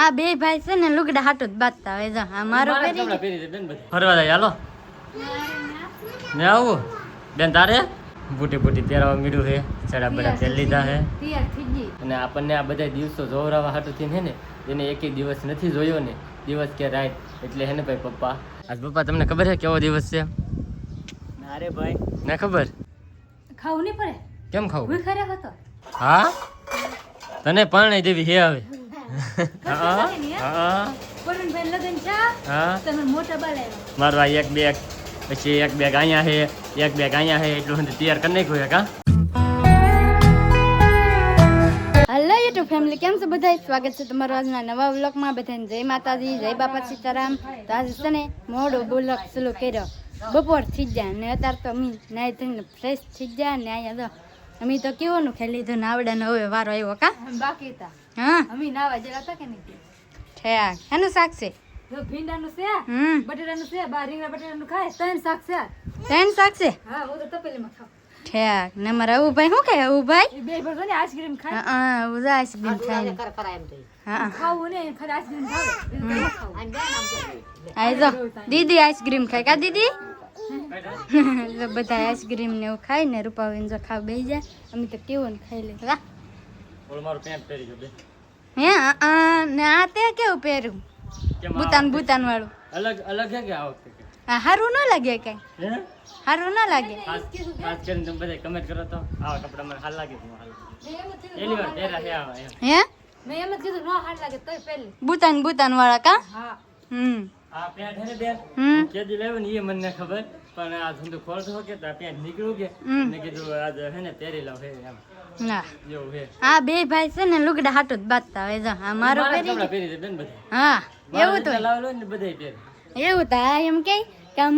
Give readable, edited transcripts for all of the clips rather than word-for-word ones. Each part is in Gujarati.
આ બે ભાઈ છે ને લુગડા હાટું જ બાંધતા હોય. જો આ મારો ફરવા જાય હાલો ને આવું બેન તારે બુટી બુટી પહેરવા મીડું છે ચડા બડા પહેરી લીધા છે અને આપણને આ બધા દિવસો જોવરાવા હાટું થઈને ને એને એક દિવસ નથી જોયો ને દિવસ કે રાત એટલે હે ને ભાઈ પપ્પા આજ પપ્પા તમને ખબર છે કેવો દિવસ છે? અરે ભાઈ ના ખબર ખાવું નહીં પડે કેમ ખાવું હું ખરે હતો હા તને પણ દેવી હે હવે હા પરણભાઈ લગન છે હા તમે મોટા બાલે મારું આ એક બેગ પછી એક બેગ અહીંયા છે એક બેગ અહીંયા છે એટલું બધું તૈયાર કરી નાખ્યું કા. હેલો યુટ્યુબ ફેમિલી, કેમ છો બધા? સ્વાગત છે તમારું આજના નવા વ્લોગમાં. બધાને જય માતાજી, જય બાપા સીતારામ. તો આજે છે ને મોડો વ્લોગ ચાલુ કર્યો, બપોર થઈ જાય ને અત્યારે તો અમે નાઈ ધોઈને ફ્રેશ થઈ જાય ને અહીંયા તો અમે તો કેવાનું ખાઈ લીધું નાવડાનો હવે વારો આવ્યો કા બાકી હતા. હા અમે નાવા જેલા હતા કે નહીં ઠેક એનું શાક છે ભીંડાનું છે બટેટાનું છે બા રીંગણા બટેટાનું ખાય ત્રણ શાક છે હા હું તો તપેલીમાં ખાવ ઠેક ને મારા આવું ભાઈ શું ખાય? આવું ભાઈ બે ભરતો ને આઈસ્ક્રીમ ખાય. હા ઉજા આઈસ્ક્રીમ ખાય હા ખાવું ને ખાલી આઈસ્ક્રીમ ખાવે આઈ જો દીદી આઈસ્ક્રીમ ખાય કા દીદી બધા આઈસ્ક્રીમ ને એવું ખાય ને રૂપાબેન જો ખાવ બેસી જાય અમે તો કેવું ને ખાઈ લે કા મારું પેન્ટ પહેરી ગયો બે હે ને આ તે કેવું પહેર્યું બુતાન વાળું અલગ અલગ છે કે આ વખતે આ હારું ન લાગે કઈ હે હારું ન લાગે ખાસ કરીને તમે બધા કમેન્ટ કરો તો આવા કપડા મને હાલ લાગે છે પહેલી વાર પહેર્યા છે આવા એમ હે મેં એમ જ કીધું ન હાર લાગે તોય પહેલી બુતાન વાળા કા હા આ પેન્ટ હે ને બેન કેદી લેવું ને એ મને ખબર પણ આ ધંધો ખોલતો કે તો પેન્ટ નીકળ્યું કે મેં કીધું આજ હે ને પહેરી લઉં હે એમ ના એવું હે આ બે ભાઈ છે ને લુગડા હાટું જ બાંધતા હોય. જો આ મારો કપડા પહેરી દે બેન બધા હા એવું તો લાવલો ને બધાય પહેરે એવું તો આ એમ કે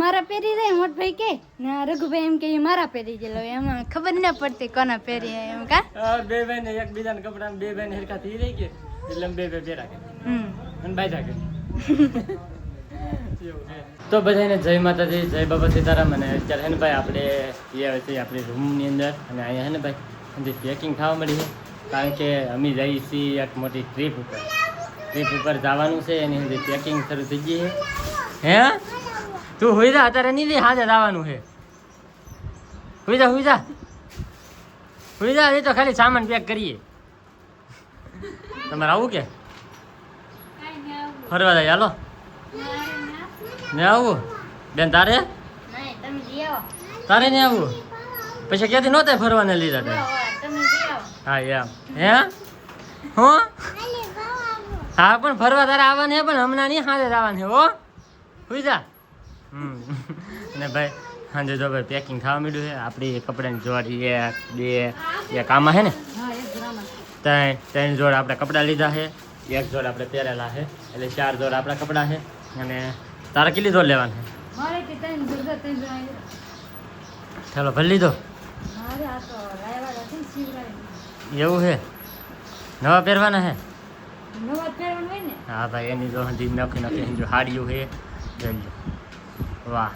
મારા પહેરી જાય મોટ ભાઈ કે ને રઘુભાઈ એમ કે મારા પહેરી ગયેલો એમાં ખબર ન પડતી કોના પહેરી એમ કા બે ભાઈ ને એકબીજાના કપડા બે ભાઈ ને હરખા થઈ રહી કે એટલે બે બે પહેરા કે અને બાજા કે તો બધાને જય માતાજી, જય બાબા સીતારામ. અને અત્યારે હે ને ભાઈ આપણે એ આવે છે આપણી રૂમની અંદર અને અહીંયા હે ને ભાઈ હજી પેકિંગ થવા મળી છે કારણ કે અમે જઈએ છીએ એક મોટી ટ્રીપ ઉપર જવાનું છે એની હજી પેકિંગ શરૂ થઈ ગઈ છે. હે તું હોઈ જા અત્યારે નહીં લે હાજર આવવાનું છે. હોઈ જા એ તો ખાલી સામાન પેક કરીએ. તમારે આવું કે ફરવા જાય હાલો ને આવું બેન તારે તારે ને આવું પછી ક્યાંથી નહોતા ફરવાને લીધા તારે હા એમ હે હું હા પણ ફરવા તારે આવવાનું હે પણ હમણાં નહીં હાજર આવવાનું હે હો હુઈ જા ને ભાઈ સાંજે જો ભાઈ પેકિંગ થવા માંડ્યું છે આપણી કપડાની જોડી એક બે એક આમાં છે ને ત્રણ જોડ આપણે કપડાં લીધા છે એક જોડ આપણે પહેરેલા છે એટલે 4 જોડ આપણા કપડાં છે અને તારે કેટલી જોડ લેવાની છે ચાલો ભરી લીધો એવું છે નવા પહેરવાના છે હા ભાઈ એની જો હજી નખી જો હાડીઓ છે જોઈ લો વાહ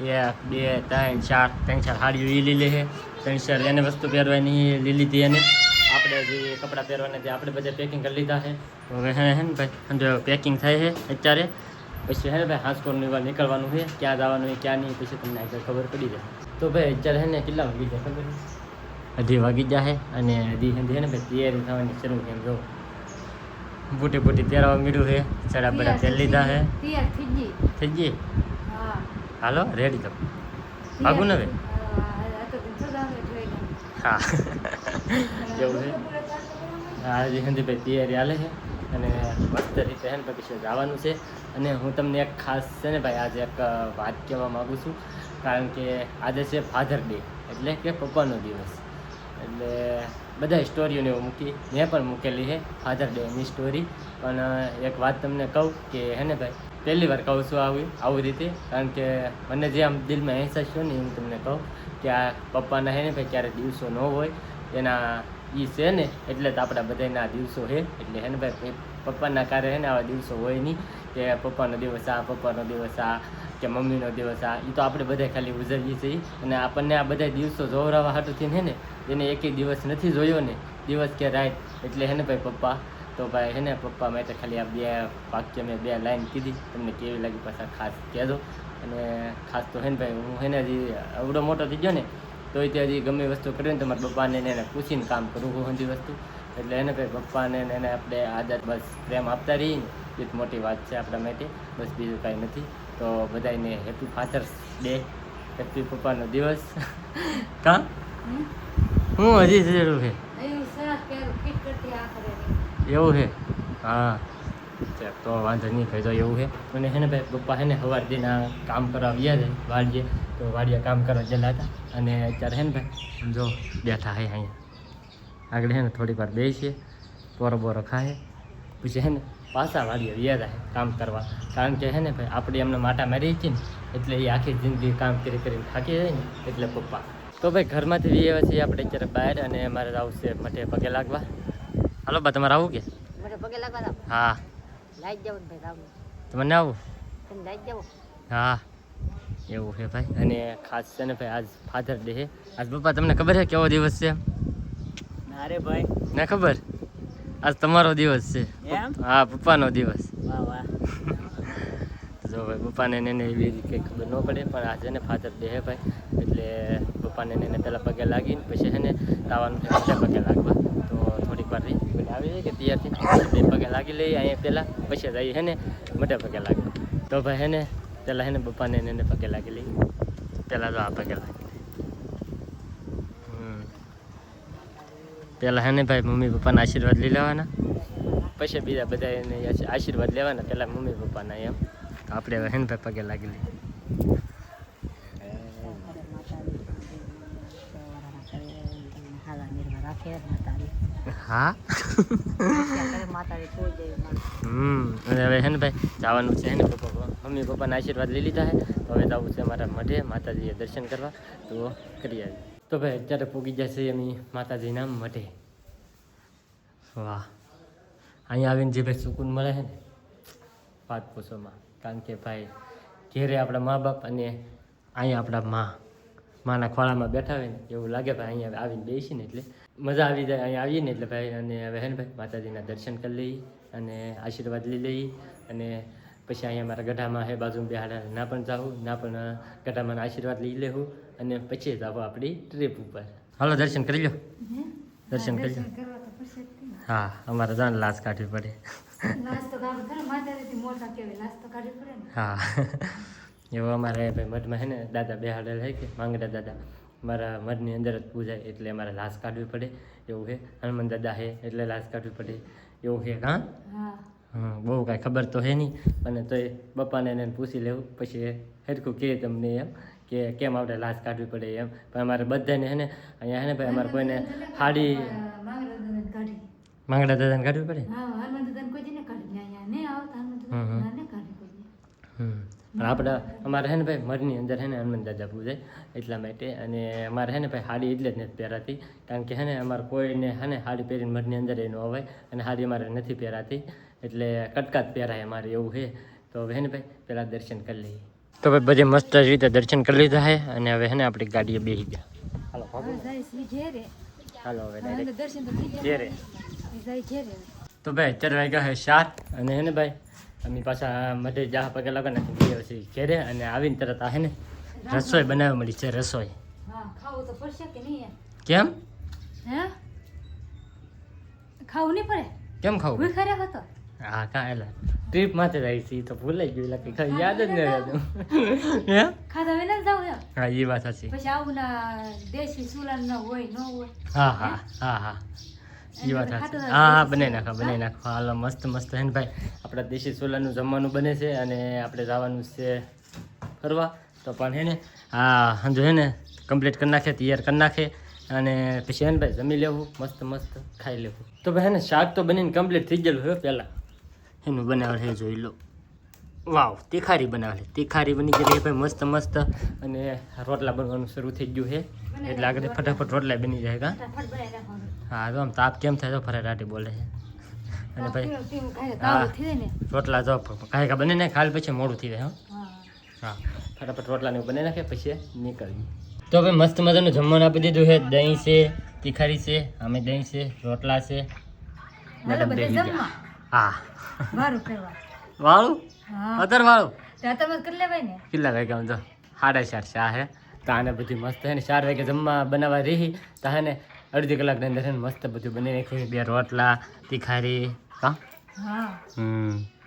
1 2 3 4 હાડીઓ એ લીલી છે 3 4 એને વસ્તુ પહેરવાની લીલી હતી એને આપણે જે કપડાં પહેરવાના જે આપણે બધા પેકિંગ કરી લીધા છે હવે હે ને ભાઈ જો પેકિંગ થાય છે અત્યારે પછી હે ને ભાઈ હાંસકોરની વાર નીકળવાનું છે ક્યાં જવાનું હોય ક્યાં નહીં પછી તમને આગળ ખબર પડી જાય. તો ભાઈ અત્યારે હે ને કેટલા વાગી જાય ખબર 2:30 વાગી જાય અને હજી હે ને ભાઈ તૈયારી થવાની શરૂ કેમ જો બુટી પહેરવા મીડું છે ચડા બડા પહેરી લીધા છે થઈ ગઈ હાલો રેડી તો ભાગું ને હા એવું છે હા હજી ભાઈ તૈયારી હાલે છે અને મસ્ત રીતે હે ને પછી જવાનું છે. અને હું તમને એક ખાસ છે ને ભાઈ આજે એક વાત કહેવા માગું છું કારણ કે આજે છે ફાધર ડે એટલે કે પપ્પાનો દિવસ એટલે બધા સ્ટોરીઓને એવું મૂકી મેં પણ મૂકેલી છે ફાધર ડેની સ્ટોરી. પણ એક વાત તમને કહું કે હે ને ભાઈ પહેલી વાર કહું છું આવી રીતે કારણ કે મને જે આમ દિલમાં અહેસાસ થયો ને હું તમને કહું કે આ પપ્પાના હે ને ભાઈ ક્યારે દિવસો ન હોય એના એ છે ને એટલે જ આપણા બધાના દિવસો છે એટલે હે ને ભાઈ પપ્પાના કાર્ય હે ને આવા દિવસો હોય નહીં કે પપ્પાનો દિવસ આ કે મમ્મીનો દિવસ આ એ તો આપણે બધા ખાલી ઉજવીએ છીએ અને આપણને આ બધા દિવસો જોવરાવા હાટું થઈને હે ને એને એકેય દિવસ નથી જોયો ને દિવસ કે રાત એટલે હે ને ભાઈ પપ્પા તો ભાઈ હે ને પપ્પા માટે ખાલી આ 2 વાક્ય મેં 2 લાઈન કીધી, તમને કેવી લાગી પાછા ખાસ કહેજો. અને ખાસ તો હે ને ભાઈ હું હે ને હજી અવડો મોટો થઈ ગયો ને તોય તે હજી ગમે વસ્તુ કરીને તો મારા પપ્પાને એને પૂછીને કામ કરું હું બધી વસ્તુ. એટલે એને ભાઈ પપ્પાને એને આપણે આદત બસ પ્રેમ આપતા રહીએ ને એ જ મોટી વાત છે આપણા માટે, બસ બીજું કાંઈ નથી. તો બધાને હેપી ફાધર્સ ડે, હેપી પપ્પાનો દિવસ. કાં હું હજી જરૂર છે એવું સરસ પહેરું ફિટ કરતી આ કરે એવું છે? હા ચાલ તો વાંધો નહીં ભાઈ, તો એવું છે. અને હે ને ભાઈ પપ્પા હે ને સવાર દિના કામ કરવા આવ્યા છે વાડીએ, તો વાડીએ કામ કરવા ગયેલા હતા. અને અત્યારે હે ને ભાઈ જો બેઠા હે અહીંયા આગળ હે ને થોડીક વાર બેસીએ, પોરો બોરો ખાય, પછી હે ને પાછા વાડીએ વ્યા જાય કામ કરવા. કારણ કે હે ને ભાઈ આપણે એમને માટા મારી છીએ ને એટલે એ આખી જિંદગી કામ કરી કરીને થાકી જાય ને એટલે પપ્પા. તો ભાઈ ઘરમાંથી વ્યા છીએ આપણે અત્યારે બહાર, અને મારે આવું છે મઠે પગે લાગવા. હાલો બા તમારે આવું કે? મને પગે લાગવા દાવ હા લાઈટ જાવ ને ભાઈ રામ તમને આવું? તમે લાઈટ જાવ હા એવું છે ભાઈ. અને ખાસ છે ને ભાઈ આજ ફાધર ડે છે. આજ પપ્પા તમને ખબર છે કેવો દિવસ છે? ના રે ભાઈ. ના ખબર? આજ તમારો દિવસ છે. એમ? હા પપ્પાનો દિવસ. વાહ વાહ. જો ભાઈ પપ્પાને એને એવી રીતે કંઈ ખબર ન પડે, પણ આજે ને ફાધર ડે છે ભાઈ, એટલે પપ્પાને એને પહેલાં પગે લાગીને પછી છે ને તાવાનું છે પગે લાગવા. તો થોડીક વાર રહી એટલે આવી જાય કે તૈયારથી 2 પગે લાગી લઈએ અહીંયા પહેલાં, પછી જઈએ છે ને મોટે પગે લાગવા. તો ભાઈ છે ને પહેલાં છે ને પપ્પાને એને પગે લાગી લઈએ. પહેલાં તો આ પગે લાગી લઈએ. પહેલાં છે ને ભાઈ મમ્મી પપ્પાના આશીર્વાદ લઈ લેવાના, પછી બીજા બધા એને આશીર્વાદ લેવાના, પહેલાં મમ્મી પપ્પાના એમ. તો આપણે હવે છે ને ભાઈ પગે લાગી લઈએ. હા અને હવે છે ને ભાઈ જવાનું છે ને પપ્પા મમ્મી પપ્પાના આશીર્વાદ લઈ લીધા છે. તો હવે જવું છે મારા મઢે માતાજીએ દર્શન કરવા, તો કરી આવી. તો ભાઈ અત્યારે પૂગી જશે અમે માતાજીના મઢે. વાહ અહીંયા આવીને જે ભાઈ સુકૂન મળે છે ને વાત પૂછોમાં. કારણ કે ભાઈ ઘેરે આપણા મા બાપ અને અહીંયા આપણા માના ખોળામાં બેઠા હોય ને એવું લાગે ભાઈ. અહીંયા આવીને બેસીને એટલે મજા આવી જાય. અહીંયા આવીએ ને એટલે ભાઈ અને હવે હે ને ભાઈ માતાજીના દર્શન કરી લઈએ અને આશીર્વાદ લઈ લઈએ. અને પછી અહીંયા મારા ગઢામાં હે બાજુ બેહાડા ના પણ જાઉં, ના પણ ગઢામાં આશીર્વાદ લઈ લેવું અને પછી જાવ આપણી ટ્રીપ ઉપર. હાલો દર્શન કરી લો, દર્શન કરી લો. હા અમારે જાણ લાશ કાઢવી પડે. નાસ્તો કાઢવો પડે માતાજીથી મોટા કહેવાય નાસ્તો કાઢવી પડે ને. હા એવું અમારે ભાઈ મઠમાં હે ને દાદા બેહાડેલ હે કે માંગડા દાદા મારા મઠની અંદર જ પૂજાય એટલે અમારે લાશ કાઢવી પડે એવું છે. હનુમાન દાદા હે એટલે લાશ કાઢવી પડે એવું છે. હા હા બહુ કાંઈ ખબર તો હે નહીં, અને તોય પપ્પાને એને પૂછી લેવું પછી સરખું કહે તમને એમ કે કેમ આપણે લાશ કાઢવી પડે એમ. પણ અમારે બધાને હે ને અહીંયા હે ને ભાઈ અમારે કોઈને હાડી માંગડા દાદાને કાઢવી પડે. પણ આપણે અમારે હે ને ભાઈ મઢની અંદર હે ને હનુમાન દાદા પૂજાય એટલા માટે. અને અમારે હે ને ભાઈ હાડી એટલે જ નથી પહેરાતી, કારણ કે હે ને અમારે કોઈને હે ને હાડી પહેરીને મઢની અંદર એ ન અવાય, અને હાડી અમારે નથી પહેરાતી એટલે કટકા જ પહેરાય અમારે એવું છે. તો હવે હે ને ભાઈ પહેલાં દર્શન કરી લઈએ. તો ભાઈ બધી મસ્ત રીતે દર્શન કરી લીધા છે અને હવે હે ને આપણી ગાડીએ બેસી ગયા. હાલો હાલો હવે ડાયરેક્ટ ઘેરે. તો ભાઈ અત્યારે વાગ્યા છે 7 અને હે ને ભાઈ અમે પાછા મઢે જા પગે લગા નાખી ગયા પછી ઘેરે. અને આવીને તરત આ હે ને રસોઈ બનાવવા મળી છે. રસોઈ ખાવું તો પડશે કે નહીં? કેમ હે ખાવું નહીં પડે? કેમ ખાવું? ભૂખા રહ્યો હતો? હા કાંઈ ટ્રીપ માટે જાય છે તો ભૂલાઈ ગયું, એટલે કઈ યાદ જ નહીં રહેતું. હે ખાધા વિના જ જાવ એમ? હા એ વાત સાચી. પછી આવું ના દેશી ચૂલા ન હોય ન હોય. હા હા હા હા એ વાત સાચી. હા હા બનાવી નાખો હાલો મસ્ત મસ્ત હે ને ભાઈ આપણા દેશી ચોલાનું જમવાનું બને છે. અને આપણે જવાનું છે ફરવા, તો પણ હે ને હા સમજો હે ને કમ્પ્લીટ કરી નાખે, તૈયાર કરી નાખે અને પછી હે ને ભાઈ જમી લેવું, મસ્ત મસ્ત ખાઈ લેવું. તો ભાઈ હે ને શાક તો બનીને કમ્પ્લીટ થઈ ગયેલું હોય. પહેલાં એનું બનાવેલ છે જોઈ લો. વાવ તીખારી બનાવેલી, તીખારી બની ગઈ ભાઈ મસ્ત મસ્ત. અને રોટલા બનવાનું શરૂ થઈ ગયું છે એટલે આગળ ફટાફટ રોટલા બની જાય. કા હા તો આમ તાપ કેમ થાય તો ફરાટી બોલે છે. અને ભાઈ હા રોટલા જો કાંઈ બને ને ખાલી પછી મોડું થઈ જાય. હા ફટાફટ રોટલાને બનાવી નાખે પછી નીકળીએ. તો ભાઈ મસ્ત મજાનું જમવાનું આપી દીધું છે. દહીં છે, તીખારી છે, અમે દહીં છે, રોટલા છે હાલો મેડમ બધા બેસી જમવા ગયા હા વારું કરવા વાળું હા અધર વાળું ત્યાં તમે કરી લેવાય ને કેટલા વાગે આમ તો 4:30 શા હે તાને બધી મસ્ત હે ને 4 વાગે જમવા બનાવવા રહી તા હે ને અડધી કલાકની અંદર હે ને મસ્ત બધું બની નાખ્યું 2 રોટલા તીખારી હા હા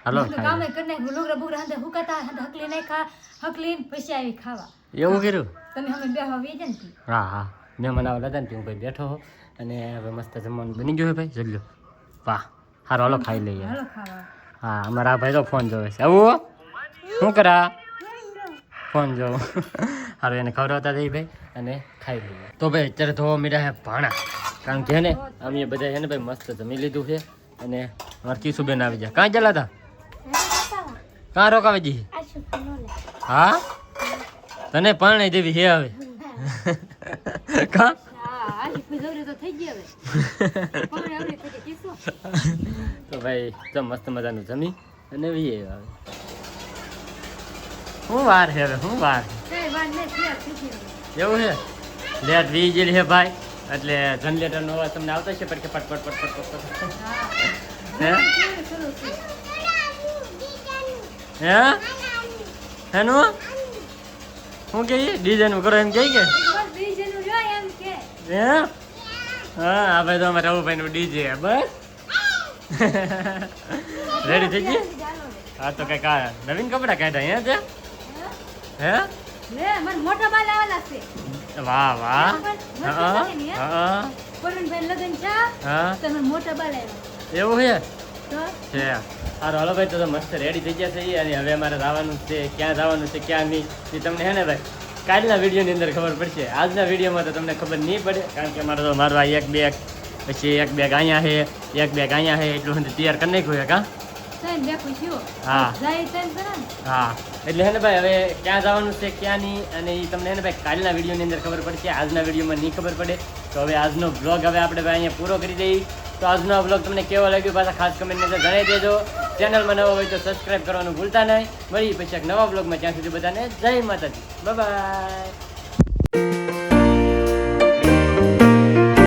હાલો બધું કામે કરી નાખ્યું લોગરા બોગરા હાથે હુકાતા હકલી નાખ્યા હકલી પછી આવી ખાવા એવું કર્યું તમે અમે બેહવા વી જાય ને હા હા મહેમાન આવેલા હતા ને તે હું ભાઈ બેઠો હો અને હવે મસ્ત જમવાનું બની ગયું હે ભાઈ જલ્યો વાહ હારો હાલો ખાઈ લઈએ હાલો ખાવા હા અમારા આ ભાઈ તો ફોન જોવે છે આવું શું કરા ફોન જોઉં હારું એને ખવડાવતા જઈ ભાઈ અને ખાઈ લઈએ તો ભાઈ અત્યારે તો મીરા હે ભાણા કારણ કે ને અમે બધા છે ને ભાઈ મસ્ત જમી લીધું છે અને અમારે કિશુબેન આવી જાય કાં ચાલા હતા કાં રોકાવી જી હા તને પણ દેવી હે હવે કાં હા આલી ફુજોરી તો થઈ ગઈ હવે પણ આવડી થઈ ગઈ શું તો ભાઈ તો મસ્ત મજાનું જમી અને વીએ આવે શું વાર છે હવે શું વાર કઈ વાત નહીં તૈયાર થઈ ગઈ એવું છે લેટ વી જેલી છે ભાઈ એટલે જનરેટરનો અવાજ તમને આવતો છે પણ કે પટ પટ પટ પટ પટ હે કેવું શરૂ છે હે હેનું શું કે ડિઝાઇન કરો એમ કહે કે બસ બીજેનું લ્યો એમ કે હે હા આ ભાઈ તો અમારે રવુભાઈનું ડીજે બસ રેડી થઈ ગઈ ચાલો હા તો કઈક આ નવીન કપડા કાઢ્યા હે હે લે મને મોટા બાલ આવેલા છે વાહ વાહ મસ્ત હા લાગે ને, હે? હા પરવીનભાઈ લગન છે હા તમે મોટા બાલ આવ્યા એવું છે તો છે હારું હાલો ભાઈ તો મસ્ત રેડી થઈ ગયા છે અને હવે અમારે જવાનું છે ક્યાં જવાનું છે ક્યાં નહીં એ તમને હે ને ભાઈ કાલના વિડીયોની અંદર ખબર પડશે આજના વિડીયોમાં તો તમને ખબર નહીં પડે કારણ કે અમારે તો મારું આ એક બેગ પછી એક બેગ અહીંયા છે એક બેગ અહીંયા છે એટલું બધું તૈયાર કરી નાખ્યું છે કાં સાહેબ દેખું છું હા જાય તેમ કરો ને હા એટલે હે ને ભાઈ હવે ક્યાં જવાનું છે ક્યાં નહીં અને એ તમને હે ને ભાઈ કાલના વિડીયોની અંદર ખબર પડશે આજના વિડીયોમાં નહીં ખબર પડે તો હવે આજનો બ્લોગ હવે આપણે ભાઈ અહીંયા પૂરો કરી દઈએ તો આજનો બ્લોગ તમને કેવો લાગ્યો પાછા ખાસ કમેન્ટની અંદર જણાવી દેજો ચેનલમાં નવો હોય તો સબસ્ક્રાઈબ કરવાનું ભૂલતા નહીં મળી પછી એક નવા બ્લોગમાં ત્યાં સુધી બધાને જય માતાજી બાય બાય